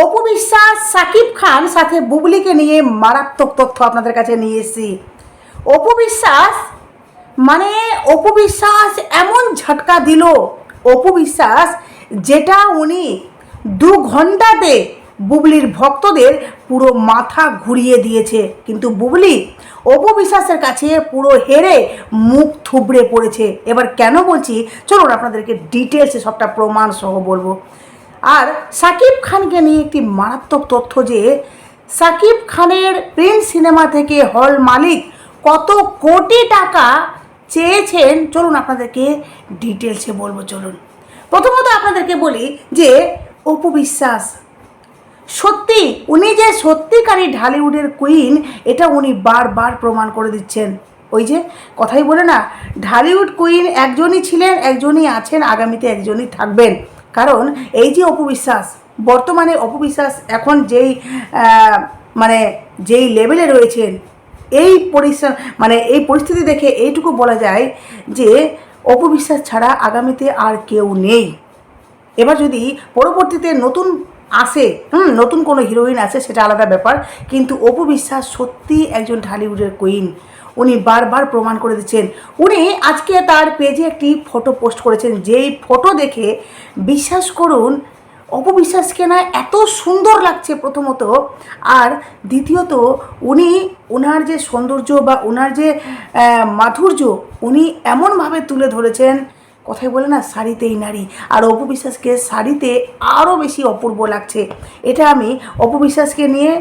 অপু বিশ্বাস সাকিব খান সাথে বুবলিকে নিয়ে মারাত্মক তথ্য আপনাদের কাছে নিয়ে এসেছি। অপু বিশ্বাস মানে অপু বিশ্বাস এমন ঝটকা দিল অপু বিশ্বাস, যেটা উনি 2 ঘন্টাতে বুবলির ভক্তদের পুরো মাথা ঘুরিয়ে দিয়েছে। কিন্তু বুবলি অপু বিশ্বাসের কাছে পুরো হেরে মুখ থুবড়ে পড়েছে। এবার কেন বলছি, চলুন আপনাদেরকে ডিটেলসে সবটা প্রমাণ সহ বলবো। আর সাকিব খানকে নিয়ে একটি মারাত্মক তথ্য যে সাকিব খানের প্রিন্স সিনেমা থেকে হল মালিক কত কোটি টাকা চেয়েছেন, চলুন আপনাদেরকে ডিটেলসে বলবো। চলুন প্রথমত আপনাদেরকে বলি যে অপু বিশ্বাস সত্যি, উনি যে সত্যিকারই ঢালিউডের কুইন, এটা উনি বারবার প্রমাণ করে দিচ্ছেন। ওই যে কথাই বলে না, ঢালিউড কুইন একজনই ছিলেন, একজনই আছেন, আগামীতে একজনই থাকবেন। কারণ এই যে অপু বিশ্বাস, বর্তমানে অপু বিশ্বাস এখন যেই লেভেলে রয়েছেন, এই এই পরিস্থিতি দেখে এইটুকু বলা যায় যে অপু বিশ্বাস ছাড়া আগামীতে আর কেউ নেই। এবার যদি পরবর্তীতে নতুন আসে, নতুন কোনো হিরোইন আসে, সেটা আলাদা ব্যাপার, কিন্তু অপু বিশ্বাস সত্যি একজন ঢালিউডের কুইন। উনি বারবার প্রমাণ করে দিচ্ছেন। উনি আজকে তার পেজে একটি ফটো পোস্ট করেছেন, যেই ফটো দেখে বিশ্বাস করুন অপু বিশ্বাসকে না এত সুন্দর লাগছে প্রথমত, আর দ্বিতীয়ত উনি ওনার যে সৌন্দর্য বা ওনার যে মাধুর্য উনি এমনভাবে তুলে ধরেছেন, কথাই বলে না শাড়িতেই নারী, আর অপু বিশ্বাসকে শাড়িতে আরও বেশি অপূর্ব লাগছে। এটা আমি অপু বিশ্বাসকে নিয়ে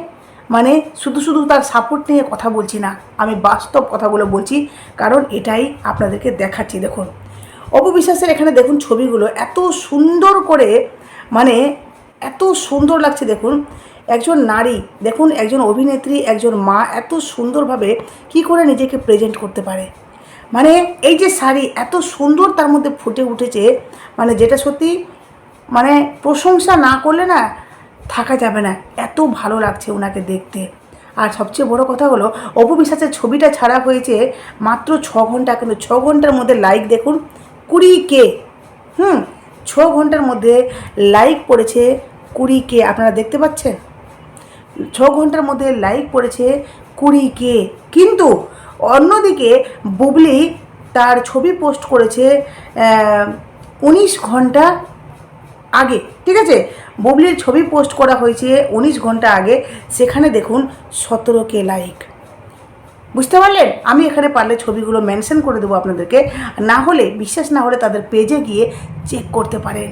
শুধু তার সাপোর্ট নিয়ে কথা বলছি না, আমি বাস্তব কথাগুলো বলছি, কারণ এটাই আপনাদেরকে দেখাচ্ছি। দেখুন অপু বিশ্বাসের এখানে দেখুন ছবিগুলো এত সুন্দর করে, এত সুন্দর লাগছে। দেখুন একজন নারী, দেখুন একজন অভিনেত্রী, একজন মা এত সুন্দরভাবে কি করে নিজেকে প্রেজেন্ট করতে পারে। এই যে শাড়ি এত সুন্দর তার মধ্যে ফুটে উঠেছে, যেটা সত্যি প্রশংসা না করলে না থাকা যাবে না, এত ভালো লাগছে ওনাকে দেখতে। আর সবচেয়ে বড় কথা হলো অপু বিশ্বাসের ছবিটা ছাড়া হয়েছে মাত্র 6 ঘন্টা, কিন্তু 6 ঘন্টার মধ্যে লাইক দেখুন 20K। 6 ঘন্টার মধ্যে লাইক পড়েছে 20K, আপনারা দেখতে পাচ্ছেন? 6 ঘন্টার মধ্যে লাইক পড়েছে 20K। কিন্তু অন্যদিকে বুবলি তার ছবি পোস্ট করেছে 19 ঘন্টা আগে, ঠিক আছে? বুবলির ছবি পোস্ট করা হয়েছে 19 ঘন্টা আগে, সেখানে দেখুন 17K লাইক। বুঝতে পারলেন? আমি এখানে পারলে ছবিগুলো মেনশন করে দেবো আপনাদেরকে, না হলে বিশ্বাস না হলে তাদের পেজে গিয়ে চেক করতে পারেন।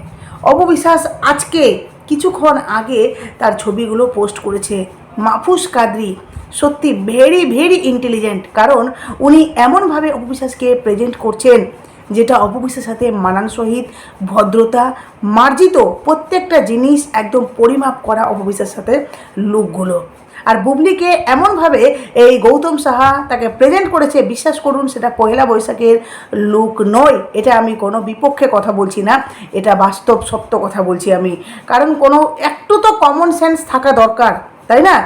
অপু বিশ্বাস আজকে কিছুক্ষণ আগে তার ছবিগুলো পোস্ট করেছে। মাহফুজ কাদরি সত্যি ভেরি ভেরি ইন্টেলিজেন্ট, কারণ উনি এমনভাবে অপু বিশ্বাসকে প্রেজেন্ট করছেন যেটা অপু বিশ্বাসের সাথে মানানসহিত, ভদ্রতা, মার্জিত প্রত্যেকটা জিনিস একদম পরিমাপ করা অপু বিশ্বাসের সাথে লুকগুলো। আর বুবলিকে এমনভাবে এই গৌতম সাহা তাকে প্রেজেন্ট করেছে, বিশ্বাস করুন সেটা পয়লা বৈশাখের লুক নয়। এটা আমি কোনো বিপক্ষে কথা বলছি না, এটা বাস্তব সত্য কথা বলছি আমি। কারণ কোনো একটু তো কমন সেন্স থাকা দরকার, তাই না?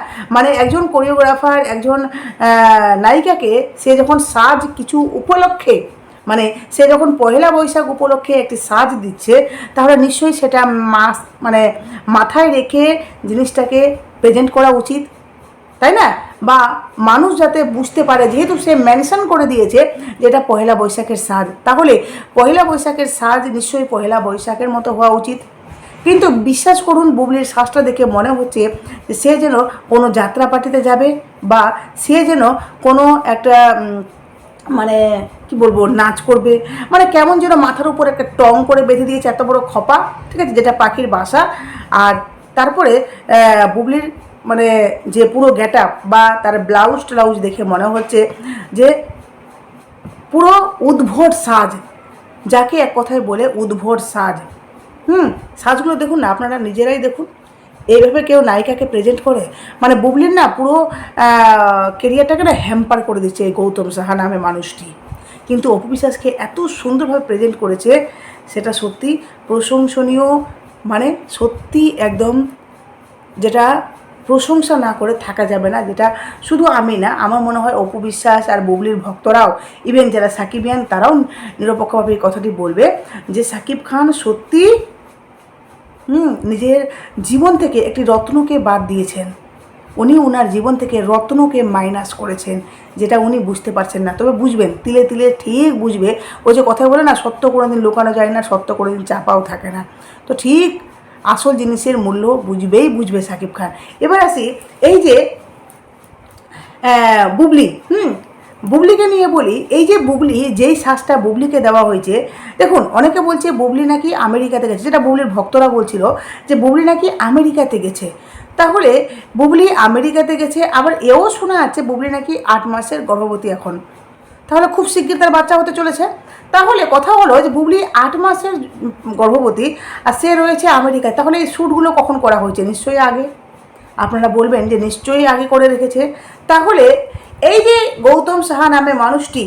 একজন কোরিওগ্রাফার, একজন নায়িকাকে সে যখন সাজ কিছু উপলক্ষে, সে যখন পয়লা বৈশাখ উপলক্ষে একটি সাজ দিচ্ছে, তাহলে নিশ্চয়ই সেটা মাথায় রেখে জিনিসটাকে প্রেজেন্ট করা উচিত, তাই না? বা মানুষ যাতে বুঝতে পারে, যেহেতু সে মেনশন করে দিয়েছে যেটা পয়লা বৈশাখের সাজ, তাহলে পয়লা বৈশাখের সাজ নিশ্চয়ই পয়লা বৈশাখের মতো হওয়া উচিত। কিন্তু বিশ্বাস করুন বুবলির সাজটা দেখে মনে হচ্ছে যে সে যেন কোনো যাত্রা পার্টিতে যাবে, বা সে যেন কোনো একটা কি বলবো নাচ করবে, কেমন যেন মাথার উপর একটা টং করে বেঁধে দিয়েছে, এত বড় খপা, ঠিক আছে, যেটা পাখির বাসা। আর তারপরে বুবলির যে পুরো গেট আপ বা তার ব্লাউজ দেখে মনে হচ্ছে যে পুরো উদ্ভট সাজ, যাকে এক কথায় বলে উদ্ভট সাজ। সাজগুলো দেখুন না, আপনারা নিজেরাই দেখুন, এইভাবে কেউ নায়িকাকে প্রেজেন্ট করে? বুবলির না পুরো কেরিয়ারটাকে না হ্যাম্পার করে দিচ্ছে এই গৌতম সাহা নামে মানুষটি। কিন্তু অপু বিশ্বাসকে এত সুন্দরভাবে প্রেজেন্ট করেছে, সেটা সত্যি প্রশংসনীয়, সত্যি একদম, যেটা প্রশংসা না করে থাকা যাবে না। যেটা শুধু আমি না, আমার মনে হয় অপু বিশ্বাস আর বুবলির ভক্তরাও, ইভেন যারা সাকিবিয়ান, তারাও নিরপেক্ষভাবে এই কথাটি বলবে যে সাকিব খান সত্যি নিজের জীবন থেকে একটি রত্নকে বাদ দিয়েছেন। উনি ওনার জীবন থেকে রত্নকে মাইনাস করেছেন, যেটা উনি বুঝতে পারছেন না। তবে বুঝবেন, তিলে তিলে ঠিক বুঝবে। ও যে কথা বলে না, সত্য কোনোদিন লুকানো যায় না, সত্য কোনোদিন চাপাও থাকে না। তো ঠিক আসল জিনিসের মূল্য বুঝবে শাকিব খান। এবার আসি এই যে বুবলি, বুবলিকে নিয়ে বলি। এই যে বুবলি, যেই শ্বাসটা বুবলিকে দেওয়া হয়েছে, দেখুন অনেকে বলছে বুবলি নাকি আমেরিকাতে গেছে, যেটা বুবলির ভক্তরা বলছিল যে বুবলি নাকি আমেরিকাতে গেছে। তাহলে বুবলি আমেরিকাতে গেছে, আবার এও শোনা যাচ্ছে বুবলি নাকি 8 মাসের গর্ভবতী এখন। তাহলে খুব শিগগির তার বাচ্চা হতে চলেছে। তাহলে কথা হলো যে বুবলি 8 মাসের গর্ভবতী আর সে রয়েছে আমেরিকায়। তাহলে এই শ্যুটগুলো কখন করা হয়েছে? নিশ্চয়ই আগে। আপনারা বলবেন যে নিশ্চয়ই আগে করে রেখেছে। তাহলে এই যে গৌতম সাহা নামে মানুষটি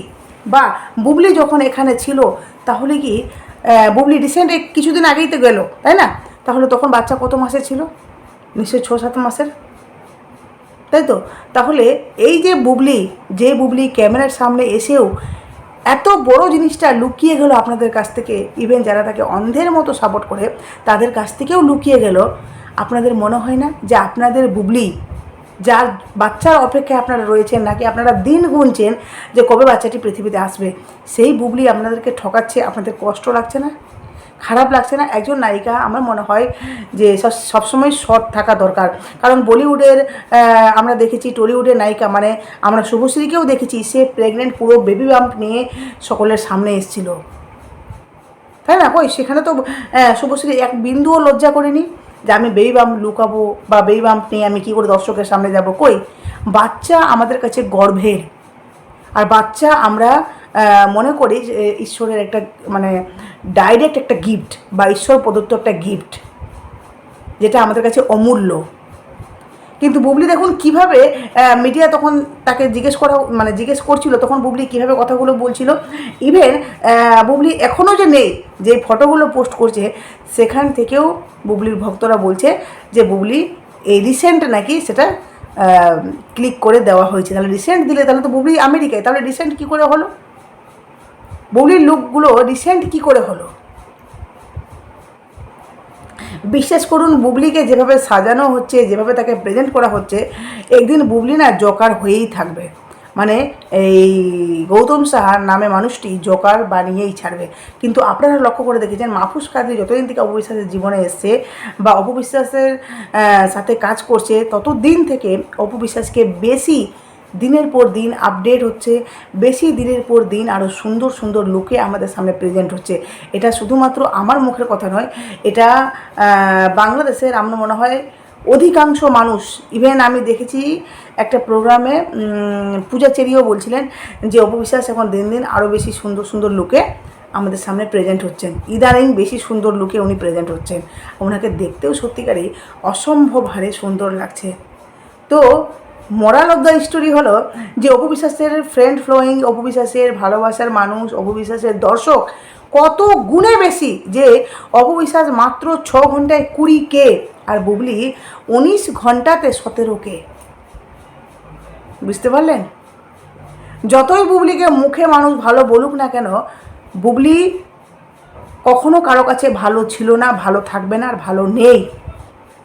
বা বুবলি যখন এখানে ছিল, তাহলে কি বুবলি রিসেন্ট কিছুদিন আগেই তো গেল, তাই না? তাহলে তখন বাচ্চা কত মাসের ছিল? নিশ্চয়ই 6-7 মাসের, তাই তো? তাহলে এই যে বুবলি ক্যামেরার সামনে এসেও এত বড় জিনিসটা লুকিয়ে গেল আপনাদের কাছ থেকে, ইভেন যারা তাকে অন্ধের মতো সাপোর্ট করে তাদের কাছ থেকেও লুকিয়ে গেল। আপনাদের মনে হয় না যে আপনাদের বুবলি, যার বাচ্চার অপেক্ষায় আপনারা রয়েছেন, নাকি আপনারা দিন গুনছেন যে কবে বাচ্চাটি পৃথিবীতে আসবে, সেই বুবলি আপনাদেরকে ঠকাচ্ছে? আপনাদের কষ্ট লাগছে না? খারাপ লাগছে না? একজন নায়িকা আমার মনে হয় যে সবসময় সৎ থাকা দরকার। কারণ বলিউডের আমরা দেখেছি, টলিউডের নায়িকা মানে আমরা শুভশ্রীকেও দেখেছি, সে প্রেগনেন্ট, পুরো বেবি বাম্প নিয়ে সকলের সামনে এসেছিল, তাই না? কই সেখানে তো শুভশ্রী এক বিন্দুও লজ্জা করেনি যে আমি বেবি বাম্প লুকাবো বা বেবি বাম্প নিয়ে আমি কী করে দর্শকের সামনে যাব। কই, বাচ্চা আমাদের কাছে গর্ভের, আর বাচ্চা আমরা মনে করি যে ঈশ্বরের একটা মানে ডাইরেক্ট একটা গিফট বা ঈশ্বর প্রদত্ত একটা গিফট, যেটা আমাদের কাছে অমূল্য। কিন্তু বুবলি দেখুন কীভাবে মিডিয়া তখন তাকে জিজ্ঞেস করছিল, তখন বুবলি কীভাবে কথাগুলো বলছিল। ইভেন বুবলি এখনও যে নেই, যে ফটোগুলো পোস্ট করছে, সেখান থেকেও বুবলির ভক্তরা বলছে যে বুবলি এই রিসেন্ট নাকি সেটা ক্লিক করে দেওয়া হয়েছে। তাহলে রিসেন্ট দিলে তাহলে তো বুবলি আমেরিকায়, তাহলে রিসেন্ট কী করে হলো? বুবলির লুকগুলো রিসেন্ট কী করে হলো? বিশ্বাস করুন, বুবলিকে যেভাবে সাজানো হচ্ছে, যেভাবে তাকে প্রেজেন্ট করা হচ্ছে, একদিন বুবলি না জোকার হয়েই থাকবে। মানে এই গৌতম সাহার নামে মানুষটি জোকার বানিয়েই ছাড়বে। কিন্তু আপনারা লক্ষ্য করে দেখেছেন, মাহফুজ কাদরি যতদিন থেকে অপবিশ্বাসের জীবনে এসছে বা অপবিশ্বাসের সাথে কাজ করছে, ততদিন থেকে অপবিশ্বাসকে বেশি দিনের পর দিন আপডেট হচ্ছে, বেশি দিনের পর দিন আরও সুন্দর সুন্দর লুকে আমাদের সামনে প্রেজেন্ট হচ্ছে। এটা শুধুমাত্র আমার মুখের কথা নয়, এটা বাংলাদেশের আমার মনে হয় অধিকাংশ মানুষ, ইভেন আমি দেখেছি একটা প্রোগ্রামে পূজা চেরিও বলছিলেন যে অপবিশ্বাস এখন দিন দিন আরও বেশি সুন্দর সুন্দর লুকে আমাদের সামনে প্রেজেন্ট হচ্ছেন। ইদানিং বেশি সুন্দর লুকে উনি প্রেজেন্ট হচ্ছেন, ওনাকে দেখতেও সত্যিকারই অসম্ভব হারে সুন্দর লাগছে। তো মোরাল অফ দ্য স্টোরি হলো যে অপবিশ্বাসের ফ্রেন্ড ফ্লোয়িং, অপবিশ্বাসের ভালোবাসার মানুষ, অপবিশ্বাসের দর্শক কত গুণে বেশি, যে অপবিশ্বাস মাত্র 6 ঘন্টায় 20K আর বুবলি 19 ঘন্টাতে 17K। বুঝতে পারলেন? যতই বুবলিকে মুখে মানুষ ভালো বলুক না কেন, বুবলি কখনো কারো কাছে ভালো ছিল না, ভালো থাকবে না, আর ভালো নেই।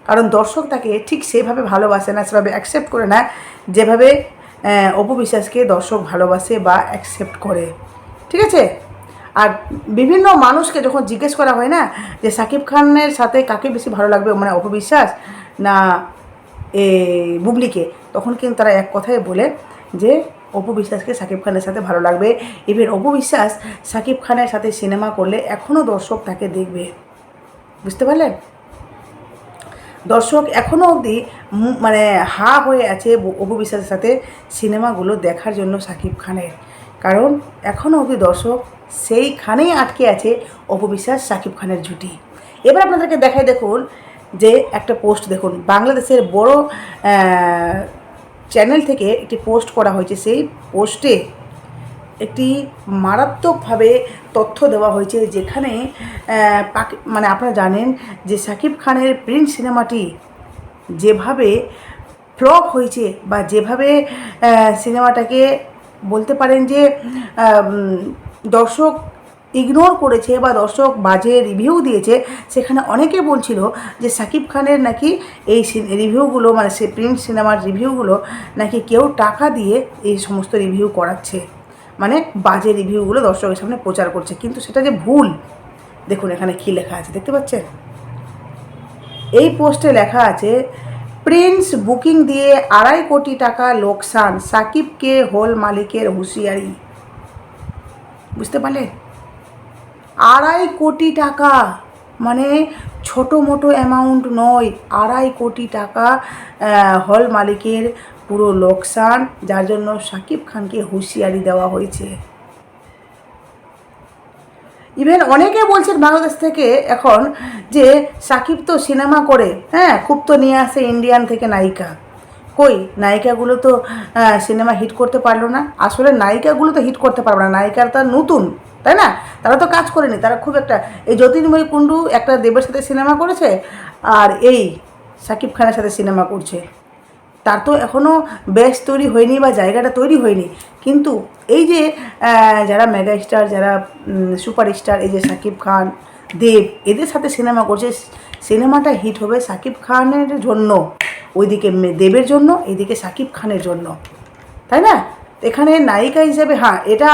কারণ দর্শক তাকে ঠিক সেভাবে ভালোবাসে না, সেভাবে অ্যাকসেপ্ট করে না যেভাবে অপবিশ্বাসকে দর্শক ভালোবাসে বা অ্যাকসেপ্ট করে। ঠিক আছে? আর বিভিন্ন মানুষকে যখন জিজ্ঞেস করা হয় না যে শাকিব খানের সাথে কাকে বেশি ভালো লাগবে, মানে অপবিশ্বাস না বুবলিকে, তখন কিন্তু তারা এক কথায় বলে যে অপবিশ্বাসকে শাকিব খানের সাথে ভালো লাগবে। ইভেন অপবিশ্বাস শাকিব খানের সাথে সিনেমা করলে এখনও দর্শক তাকে দেখবে। বুঝতে পারলেন? দর্শক এখনও অবধি মানে হা হয়ে আছে অপবিশ্বাসের সাথে সিনেমাগুলো দেখার জন্য শাকিব খানের, কারণ এখনও অবধি দর্শক সেইখানেই আটকে আছে অপবিশ্বাস শাকিব খানের জুটি। এবার আপনাদেরকে দেখায়, দেখুন যে একটা পোস্ট দেখুন, বাংলাদেশের বড় চ্যানেল থেকে একটি পোস্ট করা হয়েছে। সেই পোস্টে একটি মারাত্মকভাবে তথ্য দেওয়া হয়েছে, যেখানে মানে আপনারা জানেন যে শাকিব খানের প্রিন্স সিনেমাটি যেভাবে ফ্লপ হয়েছে বা যেভাবে সিনেমাটাকে বলতে পারেন যে দর্শক ইগনোর করেছে বা দর্শক বাজে রিভিউ দিয়েছে, সেখানে অনেকে বলছিল যে শাকিব খানের নাকি এই রিভিউগুলো মানে সে প্রিন্স সিনেমার রিভিউগুলো নাকি কেউ টাকা দিয়ে এই সমস্ত রিভিউ করাচ্ছে, মানে বাজে রিভিউগুলো দর্শকের সামনে প্রচার করছে, কিন্তু সেটা যে ভুল। দেখুন এখানে কী লেখা আছে দেখতে পাচ্ছেন, এই পোস্টে লেখা আছে প্রিন্স বুকিং দিয়ে 2.5 কোটি টাকা লোকসান, সাকিবকে হল মালিকের হুঁশিয়ারি। বুঝতে পারলেন, 2.5 কোটি টাকা মানে ছোটো মোটো অ্যামাউন্ট নয়, 2.5 কোটি টাকা হল মালিকের পুরো লোকসান, যার জন্য শাকিব খানকে হুঁশিয়ারি দেওয়া হয়েছে। ইভেন অনেকে বলছেন বাংলাদেশ থেকে এখন যে শাকিব তো সিনেমা করে, হ্যাঁ খুব তো নিয়ে আসে ইন্ডিয়ান থেকে নায়িকা, কই নায়িকাগুলো তো সিনেমা হিট করতে পারলো না। আসলে নায়িকাগুলো তো হিট করতে পারবে না, নায়িকারা তো নতুন, তাই না, তারা তো কাজ করেনি, তারা খুব একটা, এই জ্যোতির্ময়ী কুণ্ডু একটা দেবের সাথে সিনেমা করেছে, আর এই শাকিব খানের সাথে সিনেমা করছে, তার তো এখনও বেশ তৈরি হয়নি বা জায়গাটা তৈরি হয়নি। কিন্তু এই যে যারা মেগা স্টার, যারা সুপারস্টার, এই যে শাকিব খান, দেব, এদের সাথে সিনেমা করছে, সিনেমাটা হিট হবে শাকিব খানের জন্য, ওইদিকে দেবের জন্য, এইদিকে শাকিব খানের জন্য, তাই না। এখানে নায়িকা হিসেবে হ্যাঁ এটা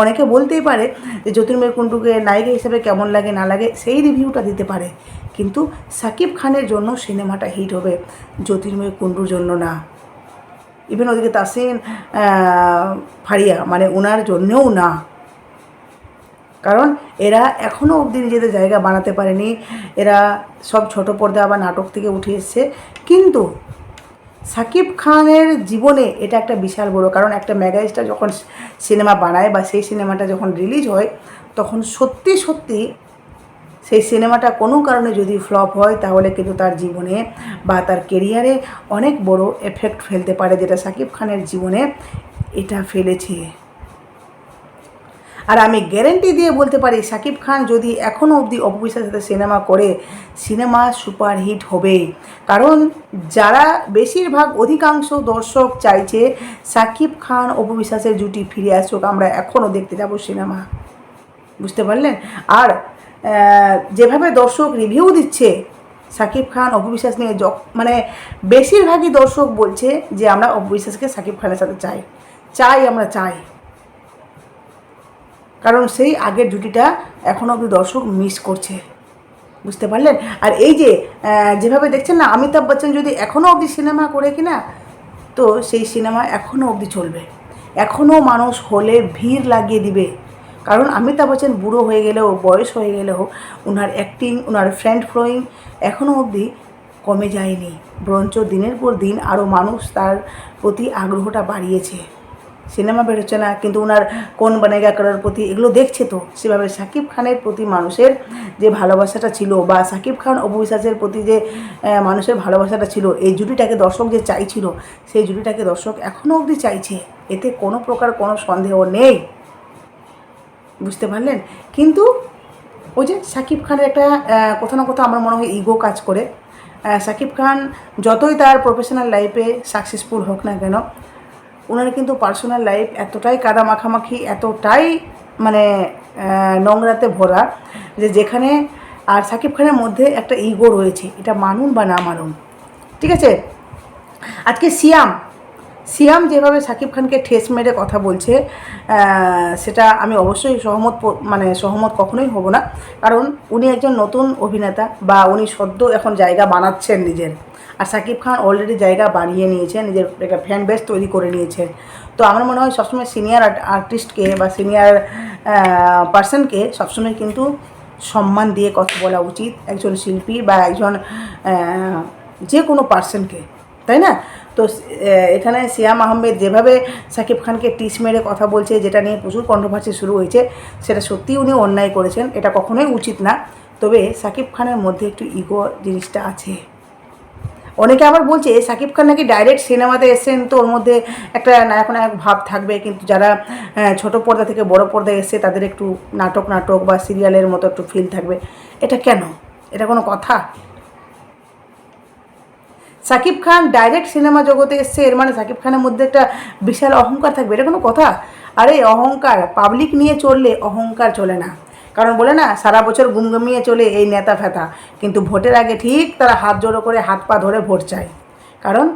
অনেকে বলতেই পারে যে জ্যোতির্ময়ী কুণ্ডুকে নায়িকা হিসেবে কেমন লাগে না লাগে সেই রিভিউটা দিতে পারে, কিন্তু শাকিব খানের জন্য সিনেমাটা হিট হবে, জ্যোতির্ময়ী কুণ্ডুর জন্য না। ইভেন ওদিকে তাসিন ফারিয়া মানে ওনার জন্যও না, কারণ এরা এখনও অবধি নিজেদের জায়গা বানাতে পারেনি, এরা সব ছোট পর্দা বা নাটক থেকে উঠে এসছে। কিন্তু শাকিব খানের জীবনে এটা একটা বিশাল বড়, কারণ একটা মেগা স্টার যখন সিনেমা বানায় বা সেই সিনেমাটা যখন রিলিজ হয়, তখন সত্যি সত্যি সেই সিনেমাটা কোনো কারণে যদি ফ্লপ হয়, তাহলে কিন্তু তার জীবনে বা তার কেরিয়ারে অনেক বড় এফেক্ট ফেলতে পারে, যেটা শাকিব খানের জীবনে এটা ফেলেছে। আর আমি গ্যারেন্টি দিয়ে বলতে পারি শাকিব খান যদি এখনও অবধি অপু বিশ্বাসের সাথে সিনেমা করে, সিনেমা সুপারহিট হবে, কারণ যারা বেশিরভাগ অধিকাংশ দর্শক চাইছে শাকিব খান অপু বিশ্বাসের জুটি ফিরে আসুক, আমরা এখনও দেখতে যাব সিনেমা। বুঝতে পারলেন। আর যেভাবে দর্শক রিভিউ দিচ্ছে শাকিব খান অপু বিশ্বাস নিয়ে, মানে বেশিরভাগই দর্শক বলছে যে আমরা অপু বিশ্বাসকে শাকিব খানের সাথে আমরা চাই, কারণ সেই আগের জুটিটা এখনও অবধি দর্শক মিস করছে। বুঝতে পারলেন। আর এই যে যেভাবে দেখছেন না, অমিতাভ বচ্চন যদি এখনও অবধি সিনেমা করে কিনা, তো সেই সিনেমা এখনও অবধি চলবে, এখনও মানুষ হলে ভিড় লাগিয়ে দিবে, কারণ অমিতাভ বচ্চন বুড়ো হয়ে গেলেও, বয়স হয়ে গেলেও, ওনার অ্যাক্টিং, ওনার ফ্রেন্ড ফ্লোয়িং এখনও অবধি কমে যায়নি, বরঞ্চ দিনের পর দিন আরও মানুষ তার প্রতি আগ্রহটা বাড়িয়েছে। সিনেমা বেরোচ্ছে না, কিন্তু ওনার কোন বানেগা করার প্রতি এগুলো দেখছে, তো সেভাবে শাকিব খানের প্রতি মানুষের যে ভালোবাসাটা ছিল, বা শাকিব খান অপু বিশ্বাসের প্রতি যে মানুষের ভালোবাসাটা ছিল, এই জুটিটাকে দর্শক যে চাইছিল, সেই জুটিটাকে দর্শক এখনও অবধি চাইছে, এতে কোনো প্রকার কোনো সন্দেহ নেই। বুঝতে পারলেন। কিন্তু ওই যে শাকিব খানের একটা কোথাও না কোথাও আমার মনে হয় ইগো কাজ করে। শাকিব খান যতই তার প্রফেশনাল লাইফে সাকসেসফুল হোক না কেন, ওনার কিন্তু পার্সোনাল লাইফ এতটাই কাদা মাখামাখি, এতটাই মানে নোংরাতে ভরা, যে যেখানে আর শাকিব খানের মধ্যে একটা ইগো রয়েছে, এটা মানুন বা না মানুন, ঠিক আছে। আজকে সিয়াম যেভাবে শাকিব খানকে ঠেস মেরে কথা বলছে, সেটা আমি অবশ্যই সহমত কখনোই হব না, কারণ উনি একজন নতুন অভিনেতা, বা উনি সদ্য এখন জায়গা বানাচ্ছেন নিজের, আর শাকিব খান অলরেডি জায়গা বানিয়ে নিয়েছেন, নিজের একটা ফ্যান বেস তৈরি করে নিয়েছেন। তো আমার মনে হয় সবসময় সিনিয়র আর্টিস্টকে বা সিনিয়র পার্সনকে সবসময় কিন্তু সম্মান দিয়ে কথা বলা উচিত, একজন শিল্পী বা একজন যে কোনো পার্সনকে, তাই না। তো এখানে সিয়াম আহমেদ যেভাবে শাকিব খানকে টিস মেরে কথা বলছে, যেটা নিয়ে প্রচুর কন্ট্রোভার্সি শুরু হয়েছে, সেটা সত্যিই উনি অন্যায় করেছেন, এটা কখনোই উচিত না। তবে শাকিব খানের মধ্যে একটু ইগো জিনিসটা আছে। অনেকে আবার বলছে শাকিব খান নাকি ডাইরেক্ট সিনেমাতে এসেছেন, তো ওর মধ্যে একটা নায়ক নায়ক ভাব থাকবে, কিন্তু যারা ছোট পর্দা থেকে বড় পর্দায় এসছে তাদের একটু নাটক বা সিরিয়ালের মতো একটু ফিল থাকবে। এটা কেন? এটা কোনো কথা? শাকিব খান ডাইরেক্ট সিনেমা জগতে এসছে, এর মানে শাকিব খানের মধ্যে একটা বিশাল অহংকার থাকবে, এটা কোনো কথা? আরে অহংকার পাবলিক নিয়ে চললে অহংকার চলে না, কারণ বলে না সারা বছর গুমগুমিয়ে চলে এই নেতা ফেতা, কিন্তু ভোটের আগে ঠিক তারা হাত জোড়ো করে হাত পা ধরে ভোট চায়। কারণ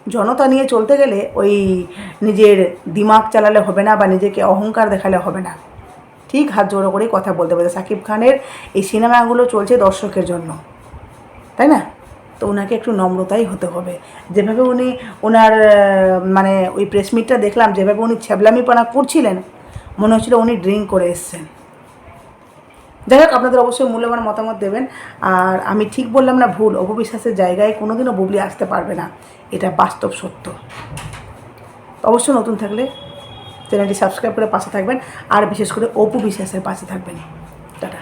জনতা নিয়ে চলতে গেলে ওই নিজের দিমাগ চালালে হবে না বা নিজেকে অহংকার দেখালে হবে না, ঠিক হাত জোড়ো করেই কথা বলতে পারে। শাকিব খানের এই সিনেমাগুলো চলছে দর্শকের জন্য, তাই না? তো ওনাকে একটু নম্রতাই হতে হবে। যেভাবে উনি ওনার মানে ওই প্রেস মিটটা দেখলাম, যেভাবে উনি ছ্যাবলামিপনা করছিলেন, মনে হচ্ছিল উনি ড্রিঙ্ক করে এসছেন। যাই হোক, আপনাদের অবশ্যই মূল্যবান মতামত দেবেন। আর আমি ঠিক বললাম না ভুল, অপবিশ্বাসের জায়গায় কোনোদিনও বুবলি আসতে পারবে না, এটা বাস্তব সত্য। অবশ্যই নতুন থাকলে চ্যানেলটি সাবস্ক্রাইব করে পাশে থাকবেন, আর বিশেষ করে অপু বিশ্বাসের পাশে থাকবেন। টাটা।